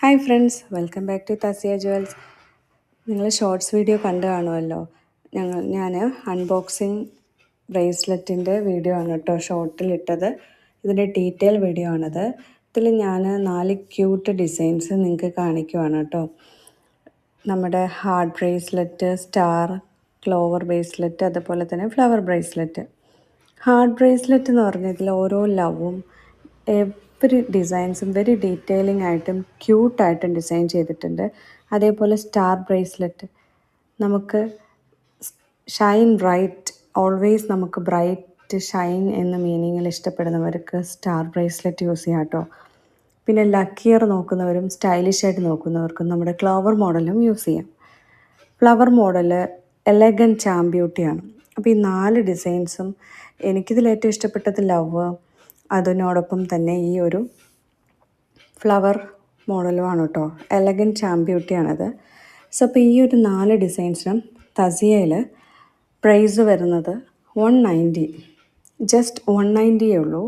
Hi friends, welcome back to Thasiya jewels. നിങ്ങൾ shorts video കണ്ടു കാണുമല്ലോ. ഞാൻ അൺബോക്സിങ് ബ്രേസ്ലെറ്റിൻ്റെ വീഡിയോ ആണ് കേട്ടോ ഷോർട്ടിലിട്ടത്. ഇതിൻ്റെ ഡീറ്റെയിൽ വീഡിയോ ആണത്. ഇതിൽ ഞാൻ 4 ക്യൂട്ട് ഡിസൈൻസ് നിങ്ങൾക്ക് കാണിക്കുവാണ് കേട്ടോ. നമ്മുടെ heart bracelet, star, Clover bracelet, അതുപോലെ തന്നെ ഫ്ലവർ ബ്രേസ്ലെറ്റ്. ഹാർട്ട് ബ്രേസ്ലെറ്റ് എന്ന് പറഞ്ഞാൽ ഇതിൽ ഓരോ ലവും എവറി ഡിസൈൻസും വെരി ഡീറ്റെയിലിംഗ് ആയിട്ടും ക്യൂട്ടായിട്ടും ഡിസൈൻ ചെയ്തിട്ടുണ്ട്. അതേപോലെ സ്റ്റാർ ബ്രേസ്ലെറ്റ്, നമുക്ക് ഷൈൻ ബ്രൈറ്റ്, ഓൾവേസ് നമുക്ക് ബ്രൈറ്റ് ഷൈൻ എന്ന മീനിങ്ങിൽ ഇഷ്ടപ്പെടുന്നവർക്ക് സ്റ്റാർ ബ്രേസ്ലെറ്റ് യൂസ് ചെയ്യാം കേട്ടോ. പിന്നെ ലക്കിയർ നോക്കുന്നവരും സ്റ്റൈലിഷ് ആയിട്ട് നോക്കുന്നവർക്കും നമ്മുടെ ക്ലോവർ മോഡലും യൂസ് ചെയ്യാം. ഫ്ലവർ മോഡൽ എലഗൻ ചാം ബ്യൂട്ടിയാണ്. അപ്പോൾ ഈ 4 ഡിസൈൻസും എനിക്കിതിൽ ഏറ്റവും ഇഷ്ടപ്പെട്ടത് ലവ്, അതിനോടൊപ്പം തന്നെ ഈ ഒരു ഫ്ലവർ മോഡലുമാണ് കേട്ടോ. Elegant charm ബ്യൂട്ടിയാണത്. സോ അപ്പോൾ ഈ ഒരു 4 ഡിസൈൻസിനും തസിയയിൽ പ്രൈസ് വരുന്നത് 190, ജസ്റ്റ് 190 ഉള്ളൂ.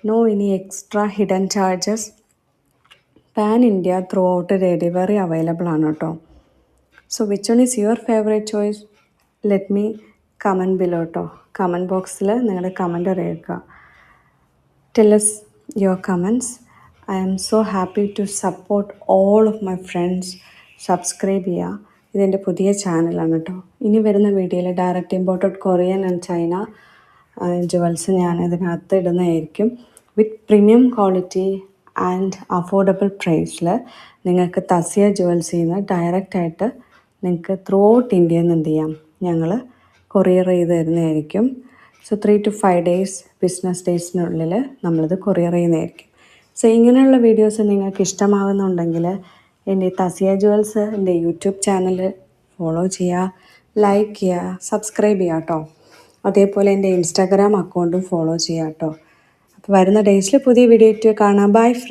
നോ ഇനി extra hidden charges. Pan India through out delivery available ആണ് കേട്ടോ. So which one is your favourite choice? Let me comment below കേട്ടോ. കമൻറ്റ് ബോക്സിൽ നിങ്ങളുടെ കമൻറ്റ് അറിയിക്കുക. Tell us your comments. I am so happy to support all of my friends. Subscribe ചെയ്യുക. ഇതെൻ്റെ പുതിയ ചാനലാണ് കേട്ടോ. ഇനി വരുന്ന വീഡിയോയിൽ direct imported Korean and China jewels ഞാൻ ഇതിനകത്ത് ഇടുന്നതായിരിക്കും. വിത്ത് പ്രീമിയം ക്വാളിറ്റി ആൻഡ് അഫോർഡബിൾ പ്രൈസിൽ നിങ്ങൾക്ക് തസിയ ജുവൽസിൽ നിന്ന് ഡയറക്റ്റായിട്ട് നിങ്ങൾക്ക് ത്രൂ ഔട്ട് ഇന്ത്യയിൽ നിന്ന് എന്ത് ചെയ്യാം, ഞങ്ങൾ കൊറിയർ ചെയ്ത് തരുന്നതായിരിക്കും. സോ 3 to 5 days ബിസിനസ് ഡേയ്സിനുള്ളിൽ നമ്മളിത് കൊറിയർ ചെയ്യുന്നതായിരിക്കും. സോ ഇങ്ങനെയുള്ള വീഡിയോസ് നിങ്ങൾക്ക് ഇഷ്ടമാകുന്നുണ്ടെങ്കിൽ എൻ്റെ തസിയ ജുവൽസ് എൻ്റെ യൂട്യൂബ് ചാനൽ ഫോളോ ചെയ്യുക, ലൈക്ക് ചെയ്യുക, സബ്സ്ക്രൈബ് ചെയ്യുക കേട്ടോ. അതേപോലെ എൻ്റെ ഇൻസ്റ്റാഗ്രാം അക്കൗണ്ടും ഫോളോ ചെയ്യുക കേട്ടോ. അപ്പോൾ വരുന്ന ഡേയ്സിൽ പുതിയ വീഡിയോ കാണാം. Bye friends.